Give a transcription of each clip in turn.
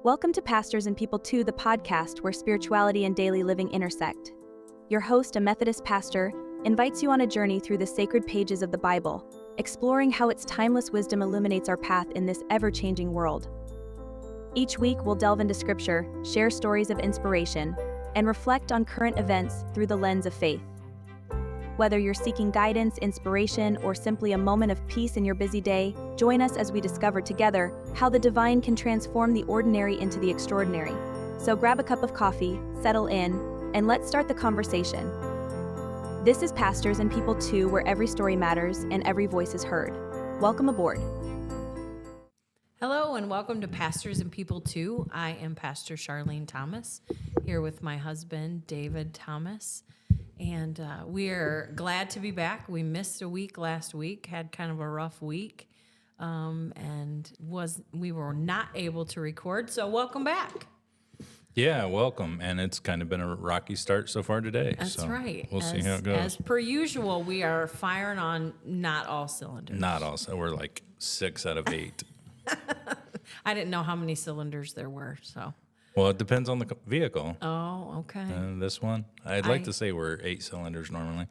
Welcome to Pastors and People 2, the podcast where spirituality and daily living intersect. Your host, a Methodist pastor, invites you on a journey through the sacred pages of the Bible, exploring how its timeless wisdom illuminates our path in this ever-changing world. Each week, we'll delve into Scripture, share stories of inspiration, and reflect on current events through the lens of faith. Whether you're seeking guidance, inspiration, or simply a moment of peace in your busy day, join us as we discover together how the divine can transform the ordinary into the extraordinary. So grab a cup of coffee, settle in, and let's start the conversation. This is Pastors and People 2, where every story matters and every voice is heard. Welcome aboard. Hello and welcome to Pastors and People 2. I am Pastor Charlene Thomas, here with my husband, David Thomas. And we're glad to be back. We missed a week last week, had kind of a rough week, and we were not able to record. So welcome back. Yeah, welcome. And it's kind of been a rocky start so far today. That's right. We'll see how it goes. As per usual, we are firing on not all cylinders. Not all. So we're like 6 out of 8. I didn't know how many cylinders there were, so. Well, it depends on the vehicle. Oh, okay. This one, I'd like to say we're 8 cylinders normally.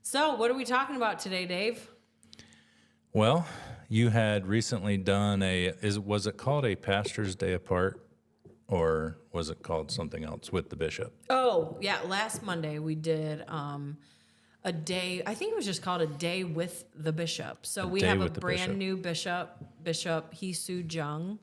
So, what are we talking about today, Dave? Well, you had recently done was it called a Pastor's Day Apart, or was it called something else with the bishop? Oh, yeah. Last Monday we did a day. I think it was just called a day with the bishop. So we have a brand new bishop, Bishop Hee-Soo Jung.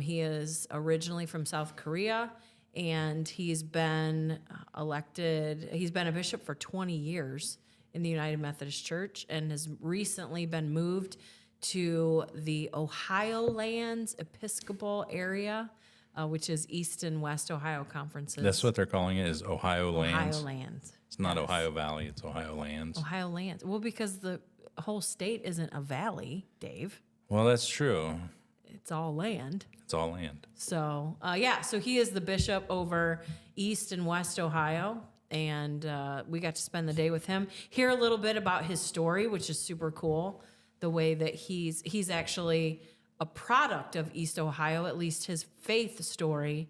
He is originally from South Korea, and he's been elected. He's been a bishop for 20 years in the United Methodist Church and has recently been moved to the Ohio Lands Episcopal area, which is East and West Ohio conferences. That's what they're calling it, is Ohio Lands. Ohio Lands. It's not Ohio Valley, it's Ohio Lands. Ohio Lands. Well, because the whole state isn't a valley, Dave. Well, that's true. It's all land. It's all land. So, so he is the bishop over East and West Ohio, and we got to spend the day with him. Hear a little bit about his story, which is super cool, the way that he's actually a product of East Ohio, at least his faith story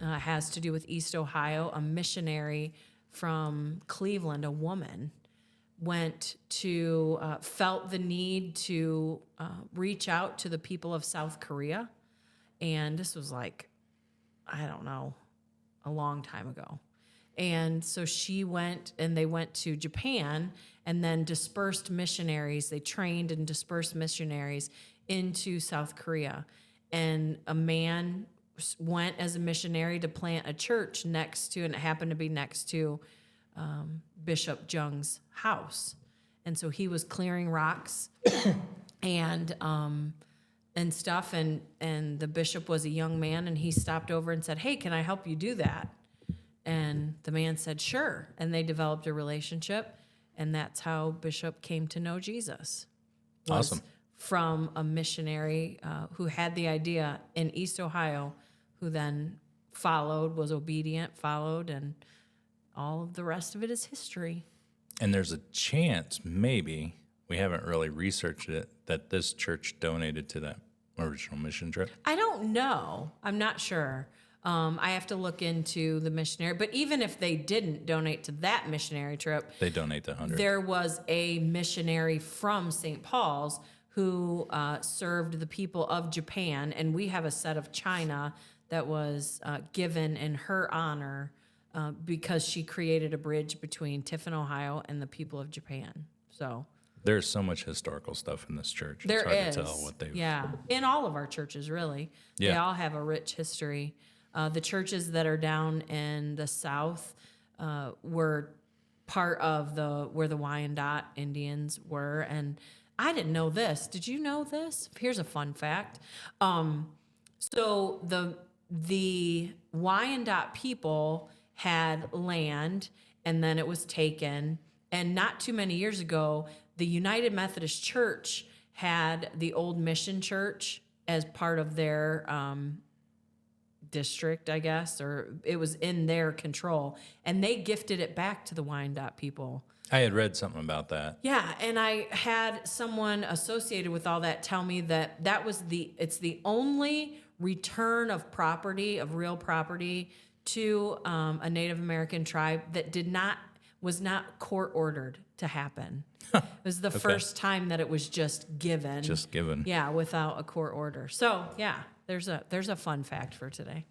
has to do with East Ohio. A missionary from Cleveland, a woman, felt the need to reach out to the people of South Korea. And this was like, I don't know, a long time ago. And so she went, and they went to Japan and then dispersed missionaries. They trained and dispersed missionaries into South Korea. And a man went as a missionary to plant a church next to, and it happened to be next to Bishop Jung's house. And so he was clearing rocks and stuff, and the bishop was a young man, and he stopped over and said, "Hey, can I help you do that?" And the man said, "Sure." And they developed a relationship, and that's how Bishop came to know Jesus. Awesome. From a missionary who had the idea in East Ohio, who then was obedient, and all of the rest of it is history. And there's a chance, maybe, we haven't really researched it, that this church donated to that original mission trip. I don't know. I'm not sure. I have to look into the missionary. But even if they didn't donate to that missionary trip, they donate the 100. There was a missionary from St. Paul's who served the people of Japan, and we have a set of china that was given in her honor because she created a bridge between Tiffin, Ohio, and the people of Japan. So there's so much historical stuff in this church. There is. It's hard to tell what they've... Yeah, in all of our churches, really. Yeah. They all have a rich history. The churches that are down in the south were part of where the Wyandotte Indians were, and I didn't know this. Did you know this? Here's a fun fact. So the Wyandotte people had land, and then it was taken. And not too many years ago, the United Methodist Church had the old mission church as part of their district, I guess, or it was in their control, and they gifted it back to the Wyandotte people. I had read something about that. Yeah, and I had someone associated with all that tell me that it's the only return of property, of real property, to a Native American tribe that was not court ordered to happen. It was the first time that it was just given. Just given. Yeah, without a court order. So yeah, there's a fun fact for today.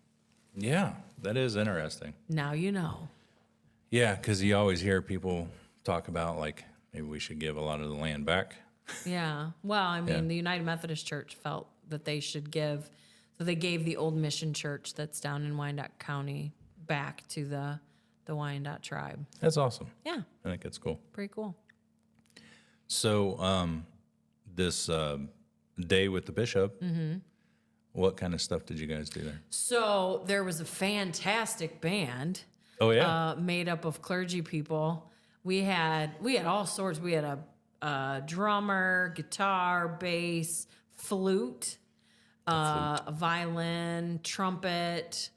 Yeah, that is interesting. Now you know. Yeah, because you always hear people talk about, like, maybe we should give a lot of the land back. Yeah. Well, I mean, the United Methodist Church felt that they should give, so they gave the old mission church that's down in Wyandotte County back to the Wyandotte tribe. That's awesome. Yeah. I think it's cool. Pretty cool. So this day with the bishop, what kind of stuff did you guys do there? So there was a fantastic band. Oh, yeah? Made up of clergy people. We had all sorts. We had a drummer, guitar, bass, flute, a violin, trumpet,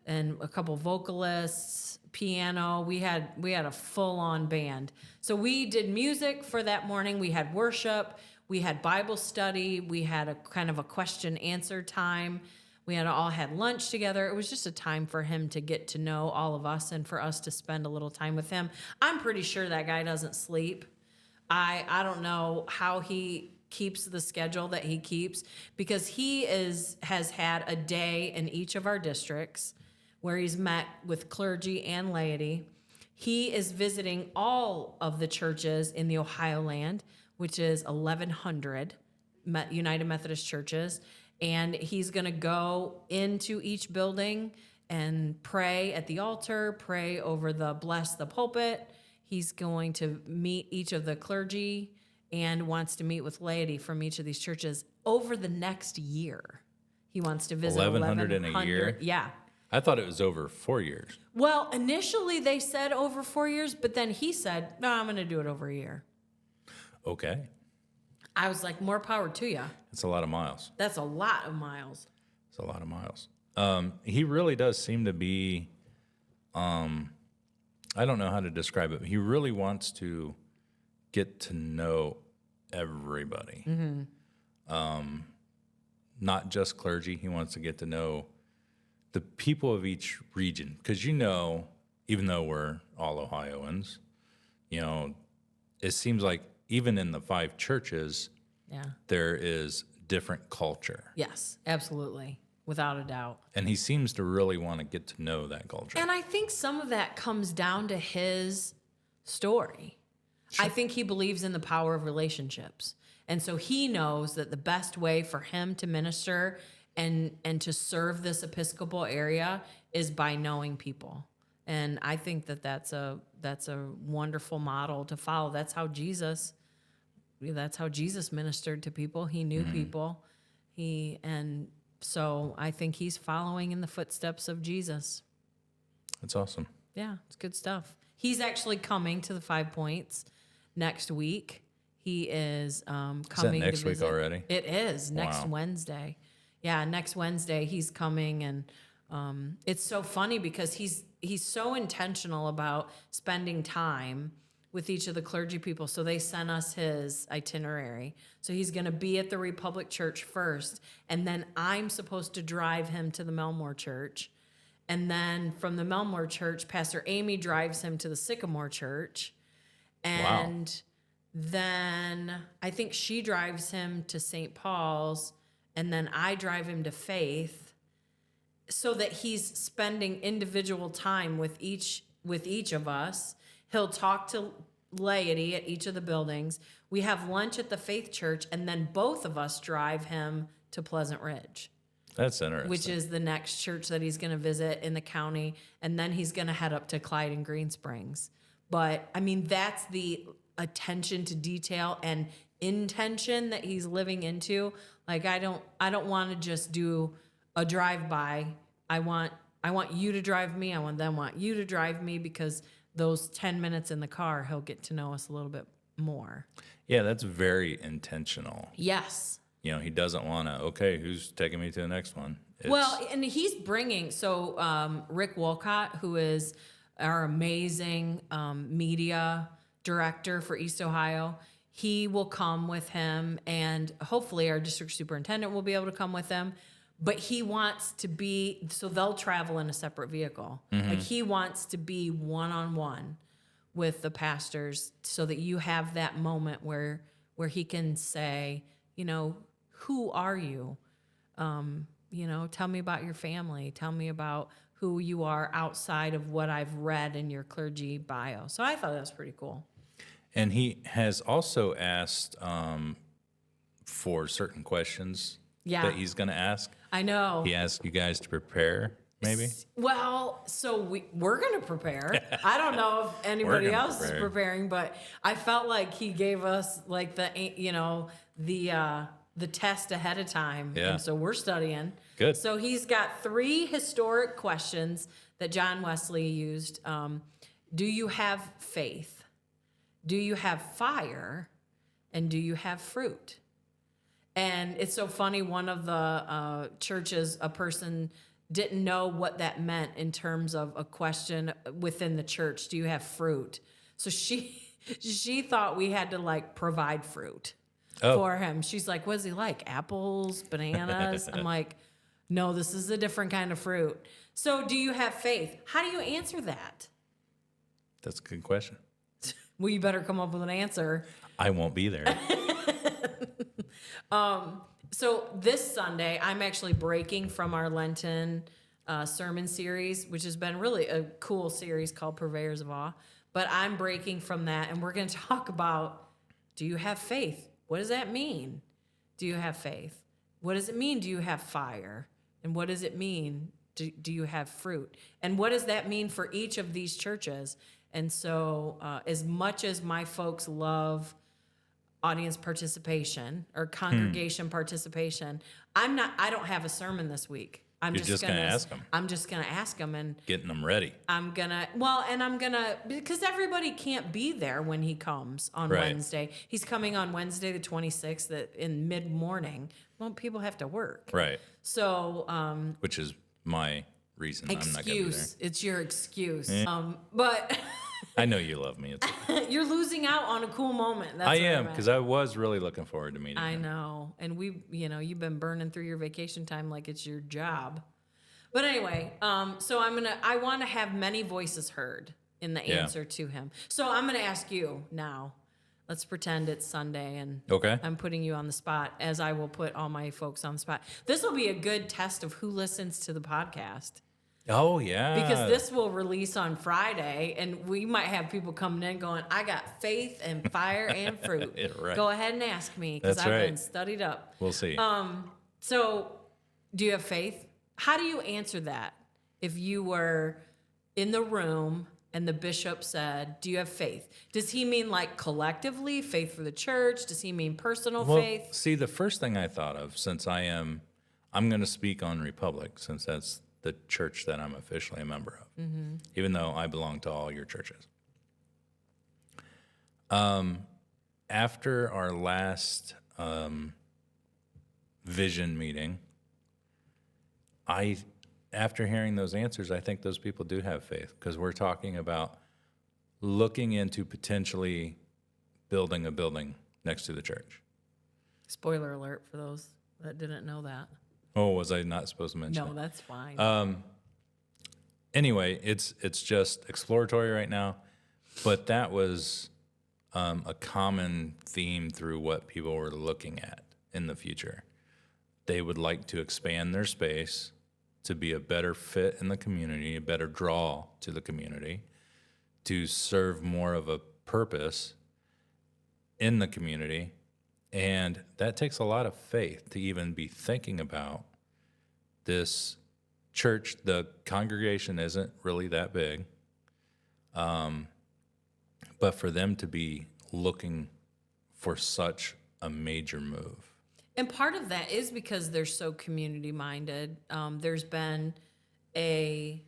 and a couple vocalists, piano. We had a full-on band. So we did music for that morning. We had worship. We had Bible study. We had a kind of a question-answer time. We all had lunch together. It was just a time for him to get to know all of us and for us to spend a little time with him. I'm pretty sure that guy doesn't sleep. I don't know how he keeps the schedule that he keeps, because he has had a day in each of our districts where he's met with clergy and laity. He is visiting all of the churches in the Ohio land, which is 1,100 United Methodist churches. And he's going to go into each building and pray at the altar, pray over bless the pulpit. He's going to meet each of the clergy and wants to meet with laity from each of these churches over the next year. He wants to visit 1,100 in a year? Yeah. I thought it was over 4 years. Well, initially they said over 4 years, but then he said, no, I'm going to do it over a year. Okay. I was like, more power to you. It's a lot of miles. That's a lot of miles. It's a lot of miles. He really does seem to be, I don't know how to describe it, but he really wants to get to know everybody. Not just clergy. He wants to get to know the people of each region. Because, even though we're all Ohioans, it seems like even in the 5 churches, there is different culture. Yes, absolutely. Without a doubt. And he seems to really want to get to know that culture. And I think some of that comes down to his story. Sure. I think he believes in the power of relationships. And so he knows that the best way for him to minister and to serve this Episcopal area is by knowing people. And I think that's a wonderful model to follow. That's how Jesus ministered to people. He knew people. So I think he's following in the footsteps of Jesus. That's awesome. Yeah, it's good stuff. He's actually coming to the 5 Points next week. He is coming Is that next to week visit. already? It is next Wow. Wednesday. Yeah, next Wednesday he's coming, and it's so funny because he's so intentional about spending time with each of the clergy people. So they sent us his itinerary. So he's going to be at the Republic Church first, and then I'm supposed to drive him to the Melmore Church. And then from the Melmore Church, Pastor Amy drives him to the Sycamore Church. And then I think she drives him to St. Paul's, and then I drive him to Faith, so that he's spending individual time with each of us. He'll talk to laity at each of the buildings. We have lunch at the Faith Church, and then both of us drive him to Pleasant Ridge. That's interesting. Which is the next church that he's going to visit in the county, and then he's going to head up to Clyde and Green Springs. But, I mean, that's the attention to detail and intention that he's living into. Like, I don't want to just do a drive-by. I want you to drive me. I want you to drive me, because those 10 minutes in the car, he'll get to know us a little bit more. Yeah, that's very intentional. Yes. He doesn't want to, okay, who's taking me to the next one? Well, and he's bringing, Rick Wolcott, who is our amazing media director for East Ohio, he will come with him, and hopefully our district superintendent will be able to come with them. But he wants to be, so they'll travel in a separate vehicle. Like he wants to be one-on-one with the pastors so that you have that moment where he can say, who are you? Tell me about your family. Tell me about who you are outside of what I've read in your clergy bio. So I thought that was pretty cool. And he has also asked for certain questions that he's going to ask. I know. He asked you guys to prepare, maybe? Well, so we're going to prepare. I don't know if anybody else is preparing, but I felt like he gave us like the test ahead of time. Yeah. And so we're studying. Good. So he's got 3 historic questions that John Wesley used. Do you have faith? Do you have fire? And do you have fruit? And it's so funny, one of the churches, a person didn't know what that meant in terms of a question within the church. Do you have fruit? So she thought we had to like provide fruit for him. She's like, what does he like? Apples, bananas? I'm like, no, this is a different kind of fruit. So do you have faith? How do you answer that? That's a good question. Well, you better come up with an answer. I won't be there. So this Sunday, I'm actually breaking from our Lenten sermon series, which has been really a cool series called Purveyors of Awe. But I'm breaking from that, and we're going to talk about, do you have faith? What does that mean? Do you have faith? What does it mean, do you have fire? And what does it mean, do you have fruit? And what does that mean for each of these churches? And so as much as my folks love audience participation or congregation participation, I don't have a sermon this week. I'm just gonna ask them. I'm just gonna ask them and getting them ready. Because everybody can't be there when he comes on Wednesday. He's coming on Wednesday the 26th in mid-morning. Well, people have to work. Right. So which is my reason I'm not gonna be there. It's your excuse. But I know you love me. You're losing out on a cool moment. That's I am, because I was really looking forward to meeting him. I know. And you've been burning through your vacation time like it's your job. But anyway, so I want to have many voices heard in the answer to him. So I'm going to ask you now. Let's pretend it's Sunday and I'm putting you on the spot, as I will put all my folks on the spot. This will be a good test of who listens to the podcast. Oh, yeah. Because this will release on Friday, and we might have people coming in going, I got faith and fire and fruit. Right. Go ahead and ask me, because I've been studied up. We'll see. So do you have faith? How do you answer that if you were in the room and the bishop said, do you have faith? Does he mean like collectively, faith for the church? Does he mean personal faith? See, the first thing I thought of, since I'm going to speak on Republic, since that's the church that I'm officially a member of, even though I belong to all your churches. After our last vision meeting, after hearing those answers, I think those people do have faith, because we're talking about looking into potentially building a building next to the church. Spoiler alert for those that didn't know that. Oh, was I not supposed to mention No, it? that's fine. Anyway, it's just exploratory right now, but that was a common theme through what people were looking at in the future. They would like to expand their space to be a better fit in the community, a better draw to the community, to serve more of a purpose in the community. And that takes a lot of faith to even be thinking about this church. The congregation isn't really that big, but for them to be looking for such a major move. And part of that is because they're so community-minded. There's been a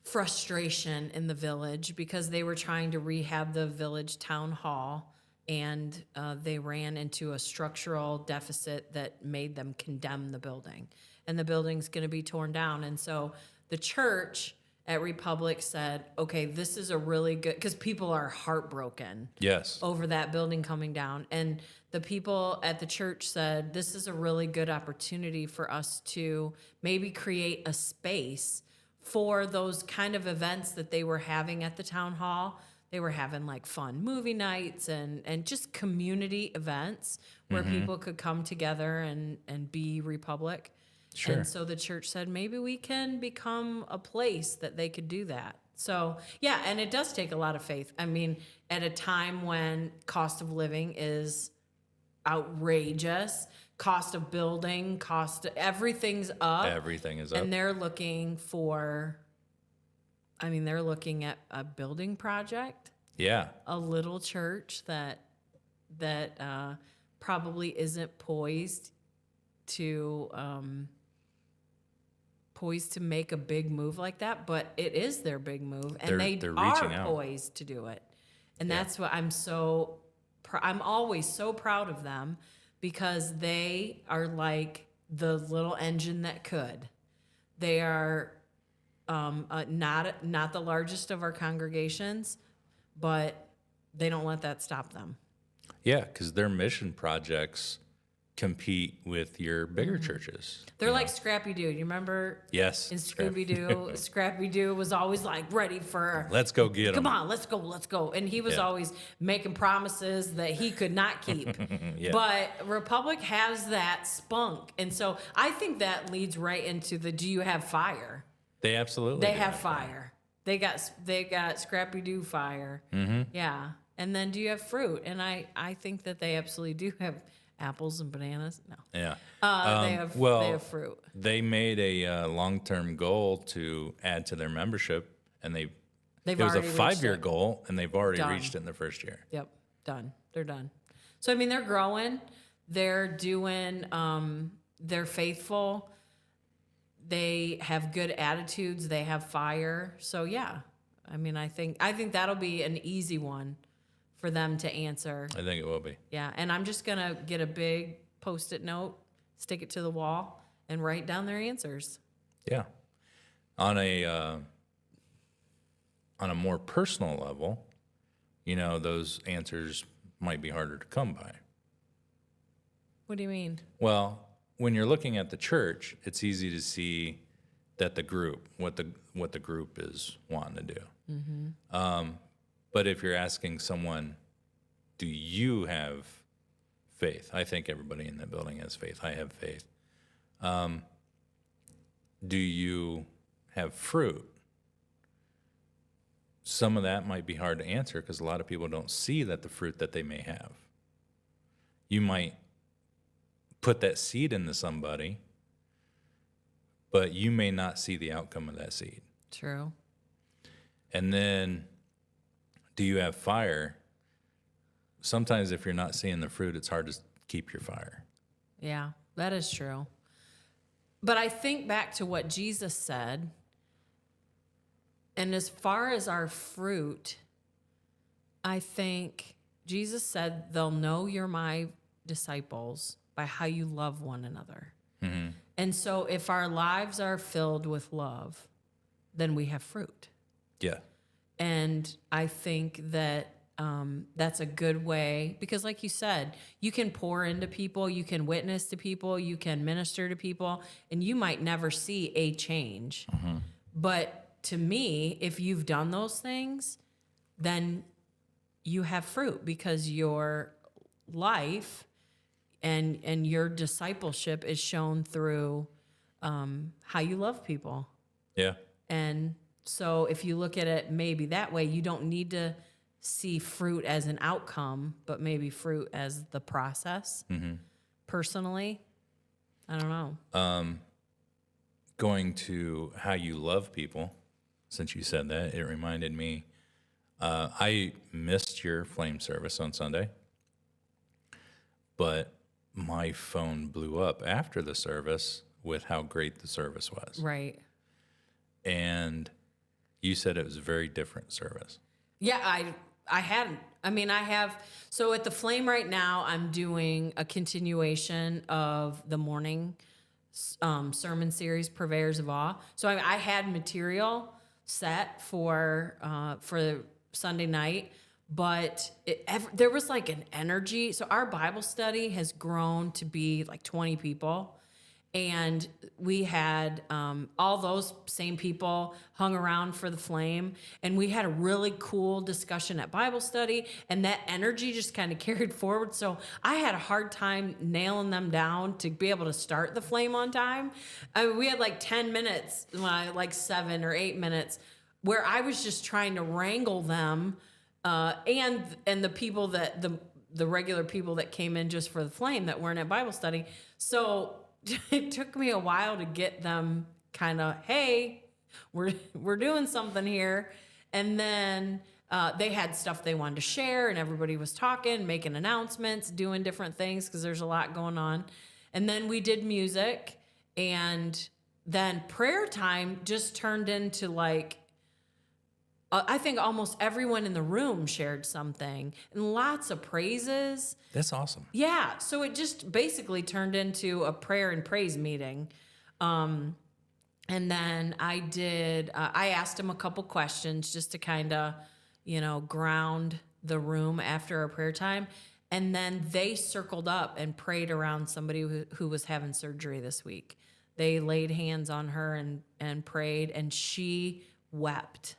frustration in the village because they were trying to rehab the village town hall, and they ran into a structural deficit that made them condemn the building. And the building's going to be torn down. And so the church at Republic said, okay, this is a really good, because people are heartbroken Yes. over that building coming down. And the people at the church said, this is a really good opportunity for us to maybe create a space for those kind of events that they were having at the town hall. They were having like fun movie nights and just community events where people could come together and be Republic. Sure. And so the church said, maybe we can become a place that they could do that. So, yeah, and it does take a lot of faith. I mean, at a time when cost of living is outrageous, cost of building, everything's up. Everything is up. And they're looking for, they're looking at a building project, Yeah. a little church that probably isn't poised to make a big move like that, but it is their big move, and They're are reaching out. poised to do it. And that's what I'm always so proud of them, because they are like the little engine that could. They are not the largest of our congregations, but they don't let that stop them. Yeah, because their mission projects compete with your bigger churches. They're like Scrappy Doo. You remember? Yes. In Scooby Doo, Scrappy Doo was always like ready for. Let's go get them. Come on, let's go. And he was always making promises that he could not keep. Yeah. But Republic has that spunk. And so I think that leads right into the do you have fire? They absolutely They do. have fire. They got Scrappy Doo fire. Mm-hmm. Yeah. And then do you have fruit? And I think that they absolutely do have apples and bananas. No. Yeah. They have fruit. They made a long-term goal to add to their membership, and it was a already reached 5-year it. goal, and they've already Done. reached it in the first year. Yep, done. They're done. So they're growing. They're doing. They're faithful. They have good attitudes. They have fire. So yeah, I think that'll be an easy one for them to answer. I think it will be. Yeah, and I'm just gonna get a big Post-it note, stick it to the wall, and write down their answers. Yeah. On a more personal level, those answers might be harder to come by. What do you mean? Well, when you're looking at the church, it's easy to see that what the group is wanting to do. Mm-hmm. But if you're asking someone, do you have faith? I think everybody in that building has faith. I have faith. Do you have fruit? Some of that might be hard to answer because a lot of people don't see that the fruit that they may have. You might put that seed into somebody, but you may not see the outcome of that seed. True. And then, do you have fire? Sometimes if you're not seeing the fruit, it's hard to keep your fire. Yeah, that is true. But I think back to what Jesus said, and as far as our fruit, I think Jesus said, they'll know you're my disciples by how you love one another. Mm-hmm. And so if our lives are filled with love, then we have fruit. Yeah. And I think that that's a good way, because like you said, you can pour into people, you can witness to people, you can minister to people, and you might never see a change. Mm-hmm. But to me, if you've done those things, then you have fruit, because your life and your discipleship is shown through how you love people. Yeah. And so if you look at it maybe that way, you don't need to see fruit as an outcome, but maybe fruit as the process. Mm-hmm. Personally, I don't know. Going to how you love people, since you said that, it reminded me, I missed your flame service on Sunday, but my phone blew up after the service with how great the service was. Right. And you said it was a very different service. Yeah, hadn't. I mean, I have. So at the Flame right now, I'm doing a continuation of the morning sermon series, Purveyors of Awe. So I had material set for Sunday night, but there was like an energy. So our Bible study has grown to be like 20 people. And we had all those same people hung around for the Flame, and we had a really cool discussion at Bible study, and that energy just kind of carried forward. So I had a hard time nailing them down to be able to start the Flame on time. I mean, we had like 10 minutes, like 7 or 8 minutes, where I was just trying to wrangle them and the people that the regular people that came in just for the Flame that weren't at Bible study. So it took me a while to get them kind of, hey, we're doing something here. And then they had stuff they wanted to share, and everybody was talking, making announcements, doing different things because there's a lot going on. And then we did music, and then prayer time just turned into like, I think almost everyone in the room shared something and lots of praises. That's awesome. Yeah. So it just basically turned into a prayer and praise meeting. And then I asked him a couple questions just to kind of, ground the room after our prayer time. And then they circled up and prayed around somebody who was having surgery this week. They laid hands on her and prayed, and she wept.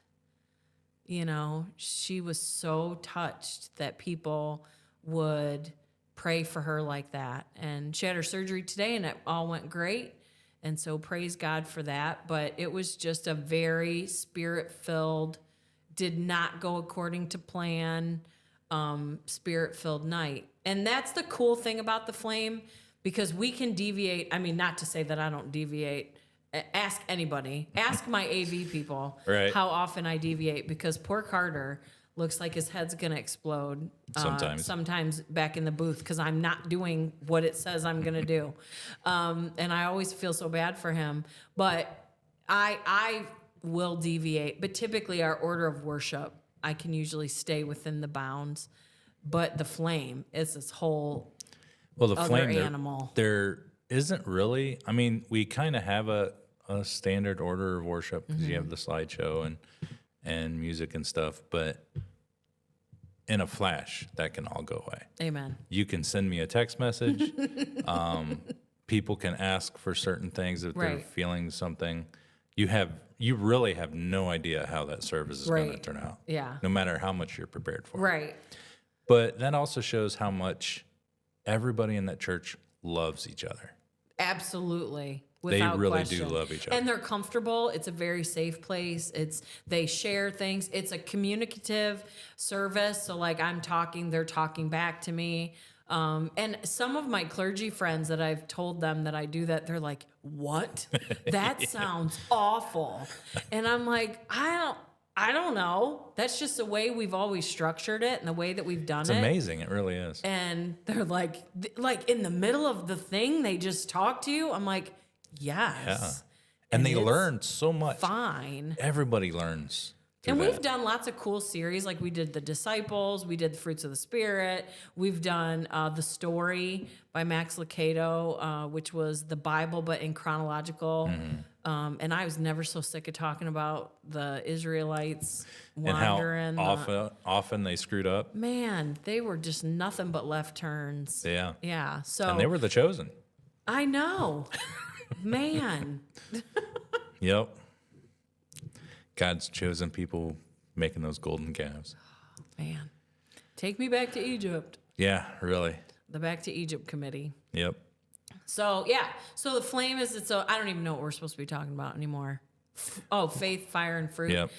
She was so touched that people would pray for her like that. And she had her surgery today, and it all went great. And so praise God for that. But it was just a very spirit-filled, did not go according to plan, spirit-filled night. And that's the cool thing about the Flame, because we can deviate. I mean, not to say that I don't deviate. Ask anybody. Ask my AV people how often I deviate, because poor Carter looks like his head's going to explode sometimes back in the booth because I'm not doing what it says I'm going to do. And I always feel so bad for him. But I will deviate. But typically our order of worship, I can usually stay within the bounds. But the Flame is this whole the other Flame animal. There isn't really. I mean, we kind of have a standard order of worship because you have the slideshow and music and stuff, but in a flash, that can all go away. Amen. You can send me a text message. People can ask for certain things if they're feeling something. You really have no idea how that service is going to turn out. Yeah. No matter how much you're prepared for. Right. But that also shows how much everybody in that church loves each other. Absolutely. They really question. do love each other. And they're comfortable. It's a very safe place. They share things. It's a communicative service. So like I'm talking, they're talking back to me. And some of my clergy friends that I've told them that I do that, they're like, what? That sounds awful. And I'm like, I don't know. That's just the way we've always structured it and the way that we've done it. It's amazing. It really is. And they're like in the middle of the thing, they just talk to you. I'm like, yes. Yeah. And they learn so much. Fine. Everybody learns. And we've done lots of cool series. Like we did The Disciples. We did The Fruits of the Spirit. We've done The Story by Max Lucado, which was the Bible, but in chronological. And I was never so sick of talking about the Israelites wandering. And how often they screwed up. Man, they were just nothing but left turns. Yeah. Yeah. So And they were the chosen. I know. Man. Yep. God's chosen people making those golden calves. Man. Take me back to Egypt. Yeah, really. The Back to Egypt Committee. Yep. So, yeah. So the Flame is, I don't even know what we're supposed to be talking about anymore. Oh, faith, fire, and fruit. Yep.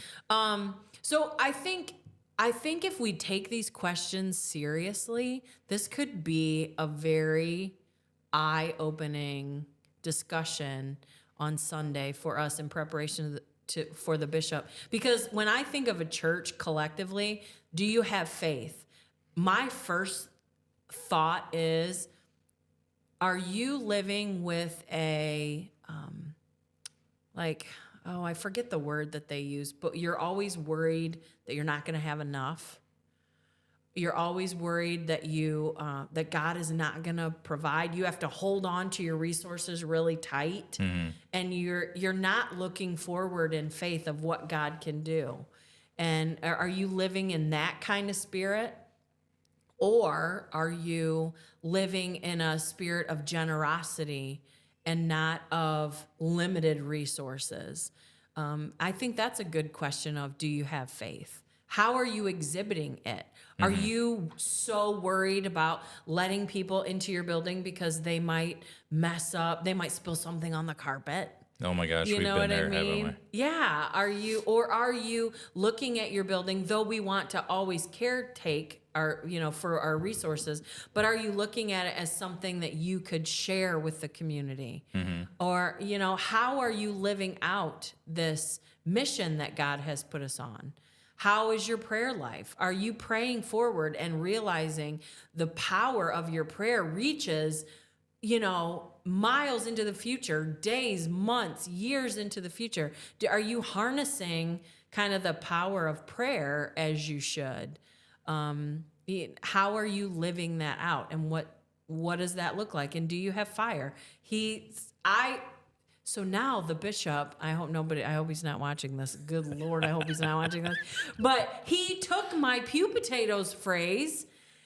So I think if we take these questions seriously, this could be a very eye-opening discussion on Sunday for us in preparation for the bishop. Because when I think of a church collectively, do you have faith? My first thought is, are you living with a, I forget the word that they use, but you're always worried that you're not going to have enough? You're always worried that that God is not going to provide. You have to hold on to your resources really tight, and you're not looking forward in faith of what God can do. And are you living in that kind of spirit, or are you living in a spirit of generosity and not of limited resources? I think that's a good question of, do you have faith? How are you exhibiting it? Are you so worried about letting people into your building because they might mess up, they might spill something on the carpet? Oh my gosh, You we've know been what there, I mean? haven't Yeah. Are you looking at your building, though we want to always caretake for our resources, but are you looking at it as something that you could share with the community? Or, how are you living out this mission that God has put us on? How is your prayer life? Are you praying forward and realizing the power of your prayer reaches, miles into the future, days, months, years into the future? Are you harnessing kind of the power of prayer as you should? How are you living that out, and what does that look like? And do you have fire? So now the bishop, I hope he's not watching this. Good Lord, I hope he's not watching this. But he took my pew potatoes phrase.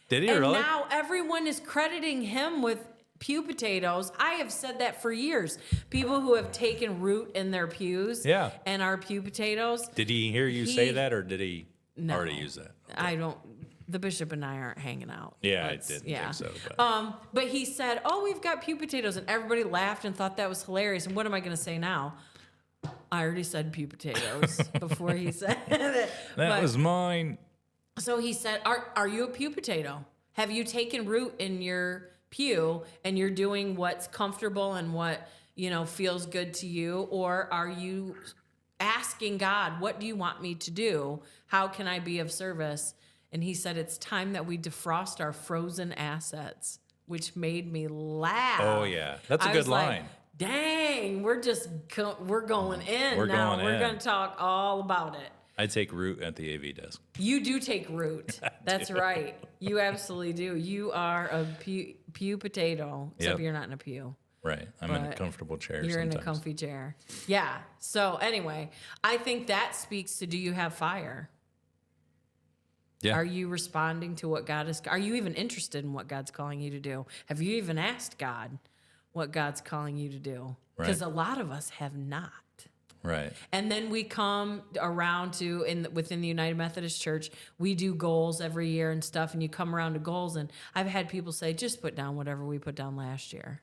Did he and really? now everyone is crediting him with pew potatoes. I have said that for years. People who have taken root in their pews and are pew potatoes. Did he hear you say that, or did he No. already use that? Okay. The bishop and I aren't hanging out. Yeah, I didn't think so. But he said, we've got pew potatoes, and everybody laughed and thought that was hilarious. And what am I going to say now? I already said pew potatoes before he said it. That was mine. So he said, are you a pew potato? Have you taken root in your pew and you're doing what's comfortable and what, feels good to you? Or are you asking God, what do you want me to do? How can I be of service? And he said, it's time that we defrost our frozen assets, which made me laugh. Oh, yeah. That's a good line. Like, dang, we're going in now. We're going to talk all about it. I take root at the AV desk. You do take root. That's right. You absolutely do. You are a pew potato, except you're not in a pew. Right. I'm in a comfortable chair You're sometimes. in a comfy chair. Yeah. So anyway, I think that speaks to, do you have fire? Yeah. Are you responding to what God is? Are you even interested in what God's calling you to do? Have you even asked God what God's calling you to do? Because a lot of us have not. Right. And then we come around to, within the United Methodist Church, we do goals every year and stuff, and you come around to goals, and I've had people say, just put down whatever we put down last year.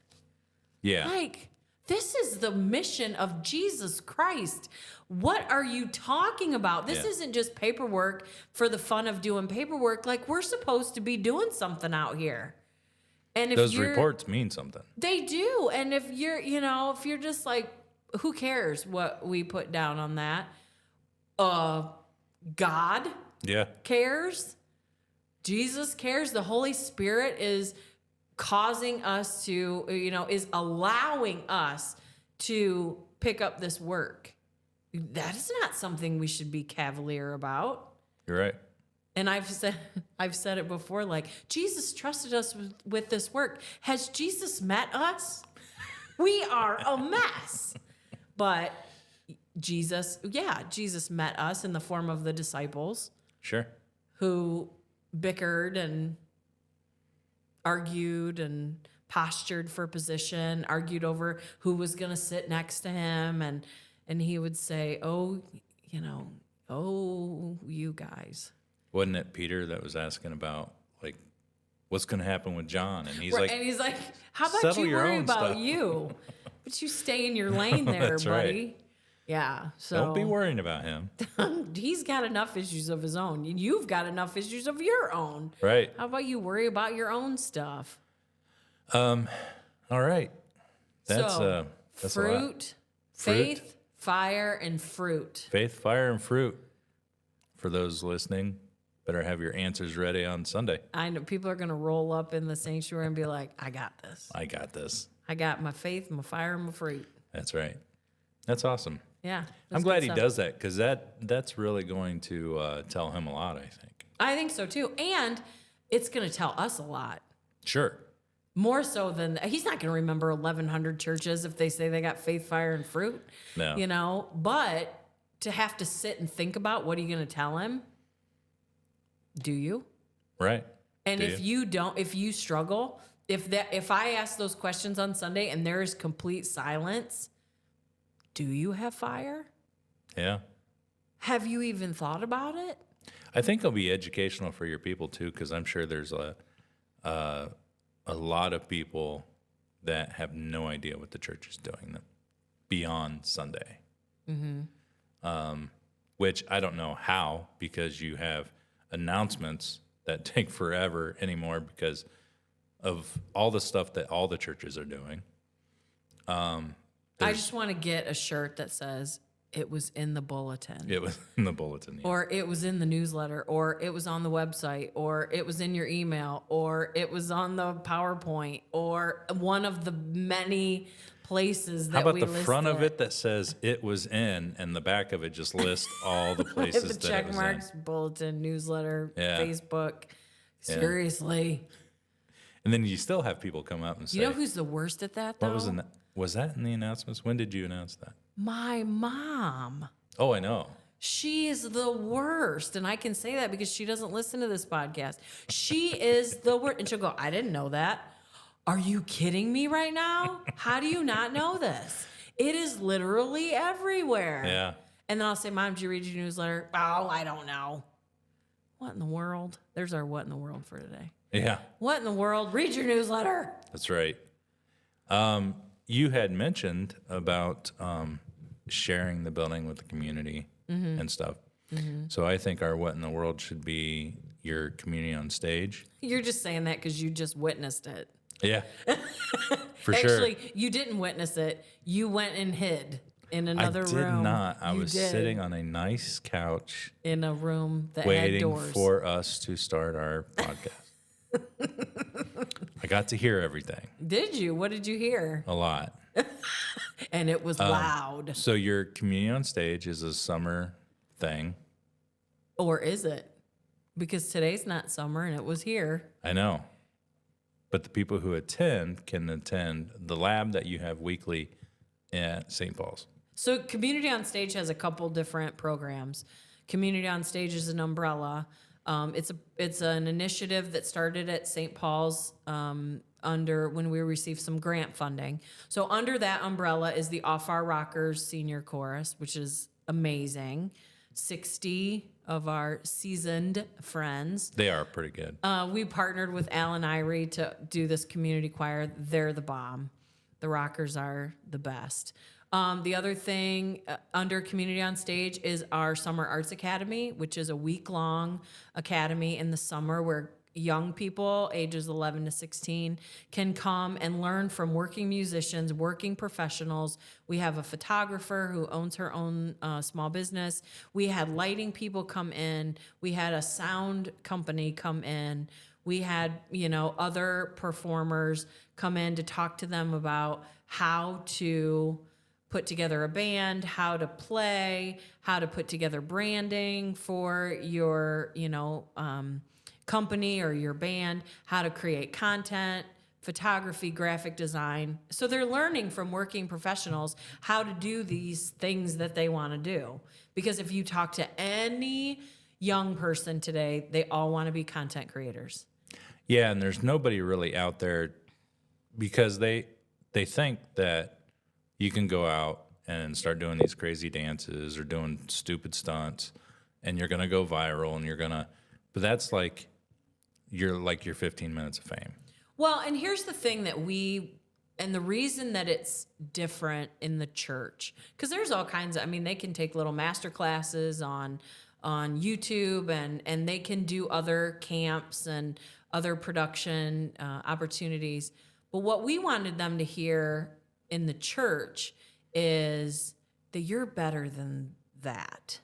Yeah. Like, this is the mission of Jesus Christ. What are you talking about? This isn't just paperwork for the fun of doing paperwork. Like, we're supposed to be doing something out here. And if those reports mean something. They do. And if you're just like, who cares what we put down on that? God cares. Jesus cares. The Holy Spirit is causing us to, is allowing us to pick up this work. That is not something we should be cavalier about. You're right. And I've said it before, like, Jesus trusted us with this work. Has Jesus met us? We are a mess. But Jesus met us in the form of the disciples. Sure. Who bickered and argued and postured for position, argued over who was going to sit next to him. And he would say, you guys. Wasn't it Peter that was asking about, like, what's going to happen with John? And he's like, how about you worry about stuff. you? But you stay in your lane there, That's buddy. Right. Yeah. So don't be worrying about him. He's got enough issues of his own. You've got enough issues of your own. Right. How about you worry about your own stuff? All right. That's fruit, faith, fire, and fruit. Faith, fire, and fruit. For those listening, better have your answers ready on Sunday. I know people are going to roll up in the sanctuary and be like, I got this. I got this. I got my faith, my fire, and my fruit. That's right. That's awesome. Yeah. I'm glad he does that, because that's really going to tell him a lot, I think. I think so too. And it's going to tell us a lot. Sure. More so than he's not going to remember 1,100 churches if they say they got faith, fire, and fruit. No. You know, but to have to sit and think about what are you going to tell him? Do you? Right. And Do if you don't, if you struggle, if I ask those questions on Sunday and there is complete silence, do you have fire? Yeah. Have you even thought about it? I think it'll be educational for your people too, because I'm sure there's a lot of people that have no idea what the church is doing beyond Sunday. Which I don't know how, because you have announcements that take forever anymore because of all the stuff that all the churches are doing. I just want to get a shirt that says it was in the bulletin. It was in the bulletin. Yeah. Or it was in the newsletter, or it was on the website, or it was in your email, or it was on the PowerPoint, or one of the many places that How about we the listed. front of it that says it was in, and the back of it just lists all the places the that it check was marks, bulletin, newsletter, Yeah. Facebook. Yeah. Seriously. And then you still have people come up and say, You know who's the worst at that, though? was that in the announcements? When did you announce that? My mom. Oh, I know. She is the worst. And I can say that because she doesn't listen to this podcast. She is the worst. And she'll go, I didn't know that. Are you kidding me right now? How do you not know this? It is literally everywhere. Yeah. And then I'll say, Mom, did you read your newsletter? Oh, I don't know. What in the world? There's our what in the world for today. Yeah, What in the world? Read your newsletter. that's right. You had mentioned about sharing the building with the community and stuff. So I think our what in the world should be your community on stage. You're just saying that because you just witnessed it. Yeah, for sure. Actually, you didn't witness it. You went and hid in another I did room. not. I You was did. sitting on a nice couch In a room that had waiting doors. for us to start our podcast. I got to hear everything, Did you? What did you hear? a lot. And it was loud. So your community on stage is a summer thing. Or is it? Because today's not summer and it was here. I know. But the people who attend can attend the lab that you have weekly at St. Paul's. So Community on Stage has a couple different programs. Community on Stage is an umbrella. It's an initiative that started at St. Paul's under when we received some grant funding. So under that umbrella is the Off Our Rockers Senior Chorus, which is amazing. 60 of our seasoned friends. They are pretty good. We partnered with Alan Irie to do this community choir. They're the bomb. The Rockers are the best. The other thing under Community on Stage is our Summer Arts Academy, which is a week-long academy in the summer where young people, ages 11 to 16, can come and learn from working musicians, working professionals. We have a photographer who owns her own small business. We had lighting people come in. We had a sound company come in. We had, other performers come in to talk to them about how to put together a band, how to play, how to put together branding for your, company or your band, how to create content, photography, graphic design. So they're learning from working professionals how to do these things that they want to do. Because if you talk to any young person today, they all want to be content creators. Yeah, and there's nobody really out there because they think that you can go out and start doing these crazy dances or doing stupid stunts and you're going to go viral and but that's like your 15 minutes of fame. Well, and here's the thing and the reason that it's different in the church, because there's all kinds of, they can take little master classes on YouTube and they can do other camps and other production opportunities. But what we wanted them to hear in the church is that you're better than that.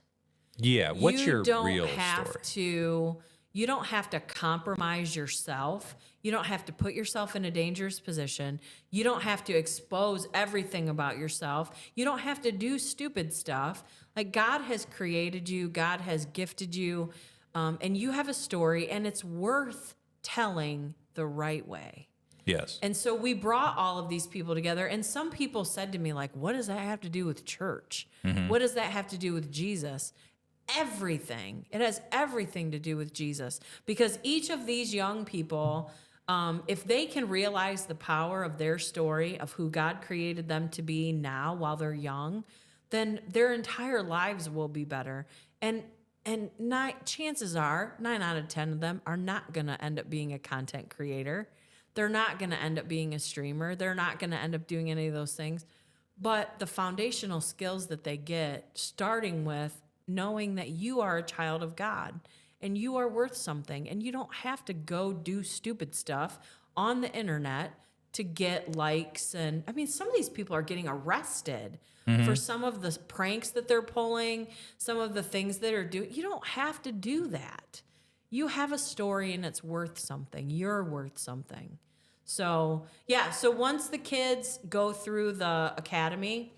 Yeah, what's your real story? You don't have to compromise yourself. You don't have to put yourself in a dangerous position. You don't have to expose everything about yourself. You don't have to do stupid stuff. Like God has created you. God has gifted you. And you have a story, and it's worth telling the right way. Yes. And so we brought all of these people together, and some people said to me, like, what does that have to do with church? What does that have to do with Jesus? Everything. It has everything to do with Jesus, because each of these young people, if they can realize the power of their story of who God created them to be now while they're young, then their entire lives will be better. And chances are 9 out of 10 of them are not going to end up being a content creator. They're not going to end up being a streamer. They're not going to end up doing any of those things. But the foundational skills that they get, starting with knowing that you are a child of God and you are worth something, and you don't have to go do stupid stuff on the internet to get likes. And I mean, some of these people are getting arrested for some of the pranks that they're pulling, some of the things that are doing. You don't have to do that. You have a story, and it's worth something. You're worth something. So, yeah. So once the kids go through the academy,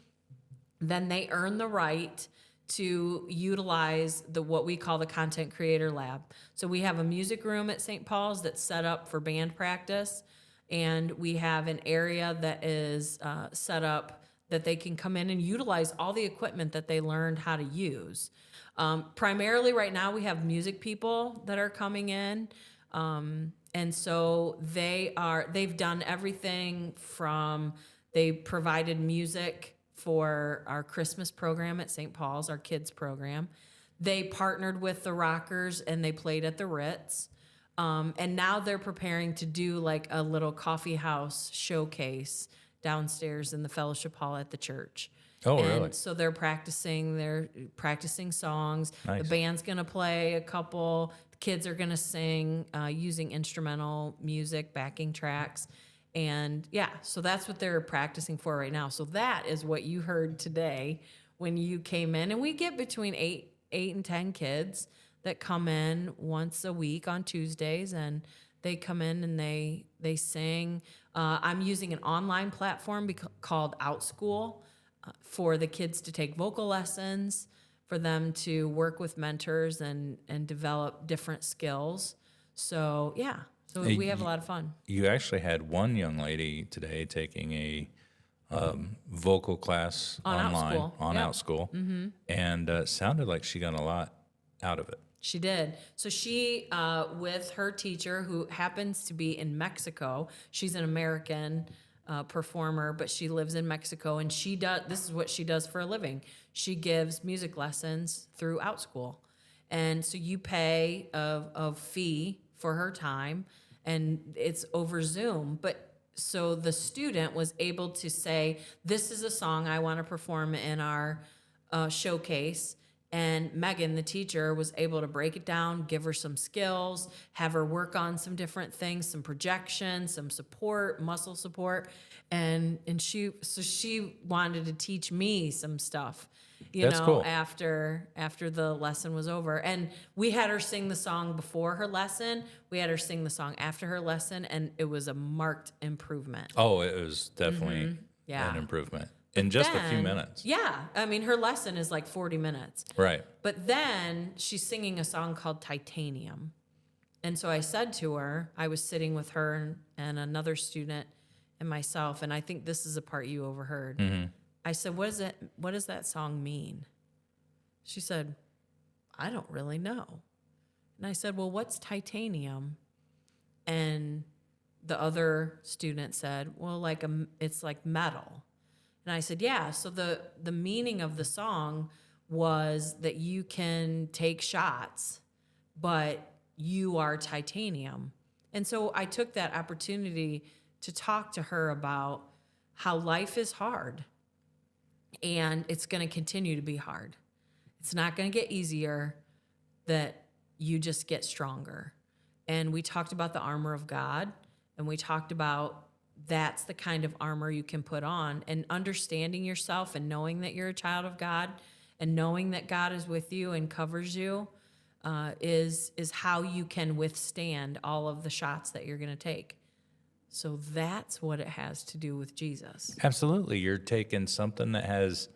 then they earn the right to utilize what we call the Content Creator Lab. So we have a music room at St. Paul's that's set up for band practice, and we have an area that is set up that they can come in and utilize all the equipment that they learned how to use. Primarily right now we have music people that are coming in. And so they've done everything from, they provided music for our Christmas program at St. Paul's, our kids program. They partnered with the Rockers and they played at the Ritz. And now they're preparing to do like a little coffee house showcase downstairs in the fellowship hall at the church. Oh, and really? so they're practicing songs. Nice. The band's going to play a couple. The kids are going to sing using instrumental music, backing tracks. And yeah, so that's what they're practicing for right now. So that is what you heard today when you came in. And we get between 8 and 10 kids that come in once a week on Tuesdays, and they come in and they sing. I'm using an online platform called OutSchool for the kids to take vocal lessons, for them to work with mentors and develop different skills. So yeah, so we have a lot of fun. You actually had one young lady today taking a vocal class online OutSchool. on Yeah. OutSchool, and sounded like she got a lot out of it. She did. So she, with her teacher, who happens to be in Mexico, she's an American performer, but she lives in Mexico, and this is what she does for a living. She gives music lessons through OutSchool. And so you pay a fee for her time, and it's over Zoom. But so the student was able to say, this is a song I want to perform in our showcase. And Megan, the teacher, was able to break it down, give her some skills, have her work on some different things, some projection, some support, muscle support. And she wanted to teach me some stuff, That's cool. after the lesson was over. And we had her sing the song before her lesson. We had her sing the song after her lesson, and it was a marked improvement. Oh, it was definitely Yeah. an improvement in just a few Then- minutes. Yeah. I mean, her lesson is like 40 minutes. Right. But then she's singing a song called Titanium. And so I said to her, I was sitting with her and another student and myself, and I think this is a part you overheard. I said, what does that song mean? She said, I don't really know. And I said, well, what's titanium? And the other student said, well, it's like metal. And I said, yeah. So the meaning of the song was that you can take shots, but you are titanium. And so I took that opportunity to talk to her about how life is hard, and it's going to continue to be hard. It's not going to get easier, that you just get stronger. And we talked about the armor of God, and we talked about that's the kind of armor you can put on, and understanding yourself and knowing that you're a child of God and knowing that God is with you and covers you is how you can withstand all of the shots that you're going to take. So that's what it has to do with Jesus. Absolutely. You're taking something that has,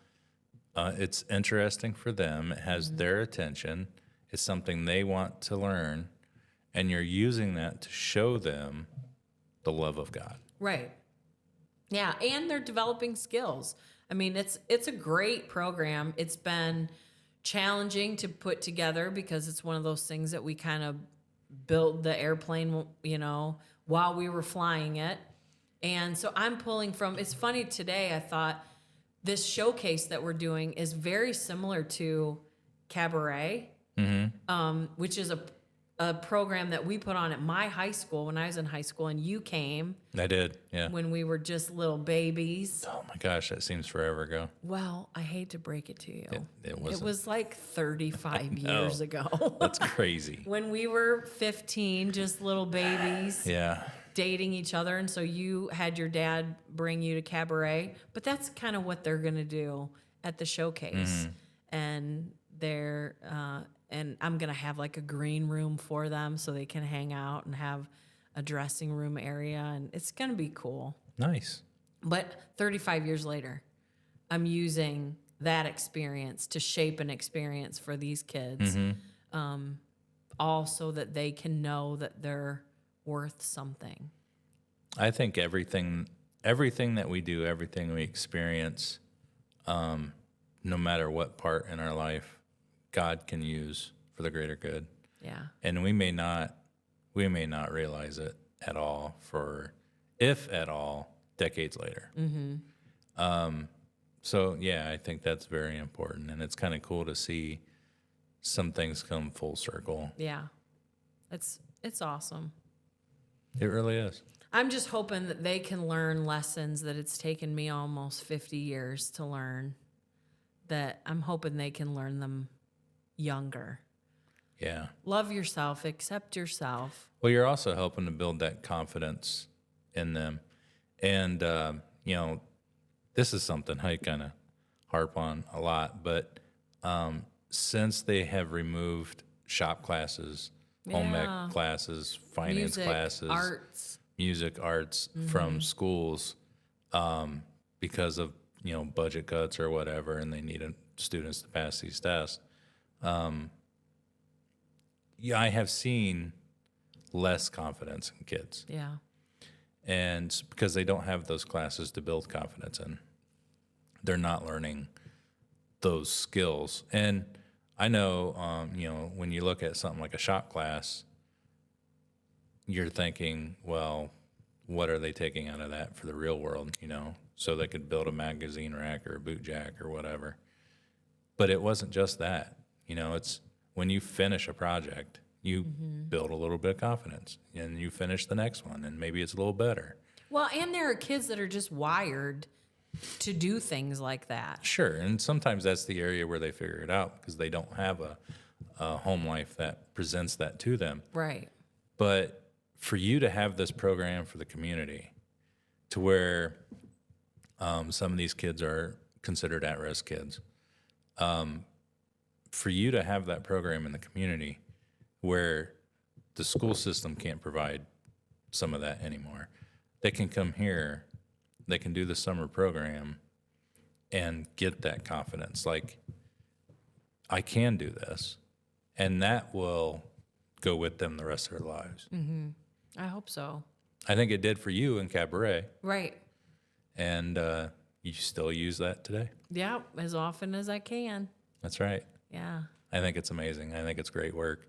it's interesting for them, it has their attention, It's something they want to learn, and you're using that to show them the love of God. Right. Yeah, and they're developing skills. I mean, it's a great program. It's been challenging to put together because it's one of those things that we kind of built the airplane, while we were flying it. And so I'm pulling from, it's funny today, I thought this showcase that we're doing is very similar to Cabaret, which is a program that we put on at my high school when I was in high school, and you came. I did, yeah. When we were just little babies. Oh my gosh, that seems forever ago. Well, I hate to break it to you. It wasn't. It was like 35 years ago. That's crazy. When we were 15, just little babies. Yeah. Dating each other, and so you had your dad bring you to Cabaret, but that's kind of what they're going to do at the showcase. And they're and I'm going to have like a green room for them so they can hang out and have a dressing room area, and it's going to be cool. Nice. But 35 years later, I'm using that experience to shape an experience for these kids, all so that they can know that they're worth something. I think everything that we do, everything we experience, no matter what part in our life, God can use for the greater good. Yeah. And we may not realize it at all if at all, decades later. So yeah, I think that's very important, and it's kind of cool to see some things come full circle. Yeah. It's awesome. It really is. I'm just hoping that they can learn lessons that it's taken me almost 50 years to learn, that I'm hoping they can learn them younger. Yeah. Love yourself, accept yourself. Well, you're also helping to build that confidence in them. And, this is something I kind of harp on a lot, but since they have removed shop classes, home ec classes, finance classes, music, arts from schools because of, budget cuts or whatever, and they needed students to pass these tests. I have seen less confidence in kids. Yeah. And because they don't have those classes to build confidence in, they're not learning those skills. And I know, when you look at something like a shop class, you're thinking, well, what are they taking out of that for the real world, so they could build a magazine rack or a boot jack or whatever. But it wasn't just that. It's when you finish a project, you build a little bit of confidence, and you finish the next one, and maybe it's a little better. Well, and there are kids that are just wired to do things like that. Sure, and sometimes that's the area where they figure it out because they don't have a home life that presents that to them. Right. But for you to have this program for the community to where some of these kids are considered at-risk kids, for you to have that program in the community where the school system can't provide some of that anymore, they can come here, they can do the summer program and get that confidence. Like, I can do this, and that will go with them the rest of their lives. I hope so. I think it did for you in Cabaret. Right. And you still use that today? Yeah, as often as I can. That's right. Yeah. I think it's amazing. I think it's great work.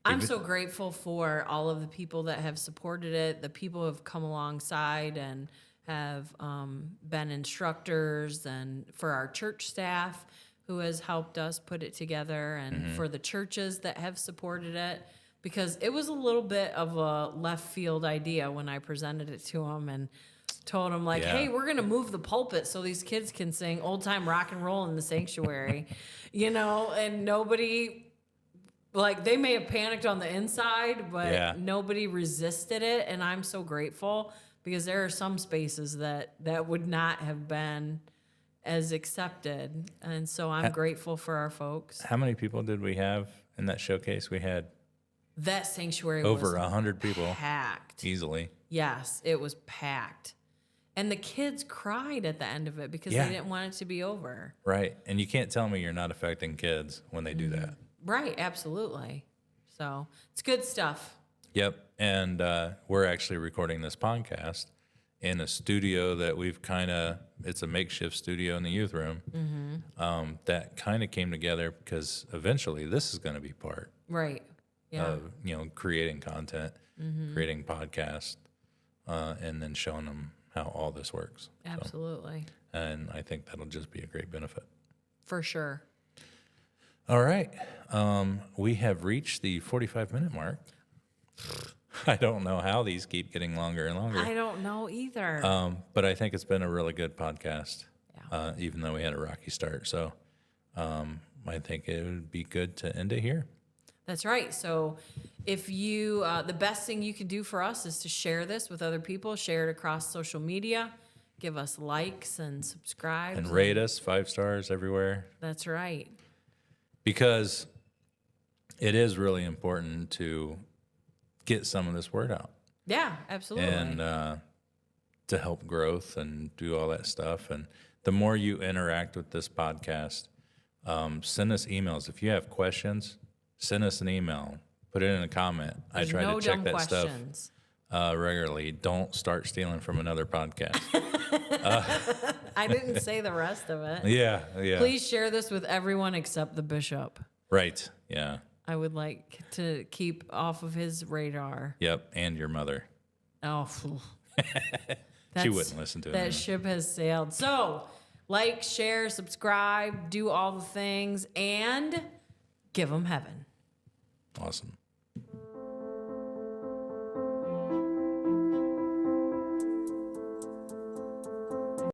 I'm so grateful for all of the people that have supported it, the people who have come alongside and have been instructors, and for our church staff who has helped us put it together, and for the churches that have supported it, because it was a little bit of a left field idea when I presented it to them and told them, like, hey, we're going to move the pulpit so these kids can sing old time rock and roll in the sanctuary, and nobody, like, they may have panicked on the inside, but nobody resisted it. And I'm so grateful, because there are some spaces that would not have been as accepted. And so I'm grateful for our folks. How many people did we have in that showcase? We had that sanctuary over was 100 people. Packed. Easily. Yes, it was packed. And the kids cried at the end of it because they didn't want it to be over. Right. And you can't tell me you're not affecting kids when they do that. Right, absolutely. So it's good stuff. Yep. And we're actually recording this podcast in a studio that it's a makeshift studio in the youth room that kind of came together because eventually this is going to be part Right. Yeah. of, creating content, creating podcasts, and then showing them how all this works. Absolutely. So, and I think that'll just be a great benefit. For sure. All right. We have reached the 45-minute mark. I don't know how these keep getting longer and longer. I don't know either. But I think it's been a really good podcast, Yeah. even though we had a rocky start. So I think it would be good to end it here. That's right. So if you, the best thing you can do for us is to share this with other people, share it across social media, give us likes and subscribe. And rate us 5 stars everywhere. That's right. Because it is really important to get some of this word out. Yeah, absolutely. And to help growth and do all that stuff. And the more you interact with this podcast, send us emails. If you have questions, send us an email. Put it in a comment. There's I try no to check dumb that questions. stuff regularly. Don't start stealing from another podcast. I didn't say the rest of it. Yeah. Please share this with everyone except the bishop. Right. Yeah. I would like to keep off of his radar. Yep. And your mother. Oh, She wouldn't listen to it. That anyway. ship has sailed. So, like, share, subscribe, do all the things, and give them heaven. Awesome.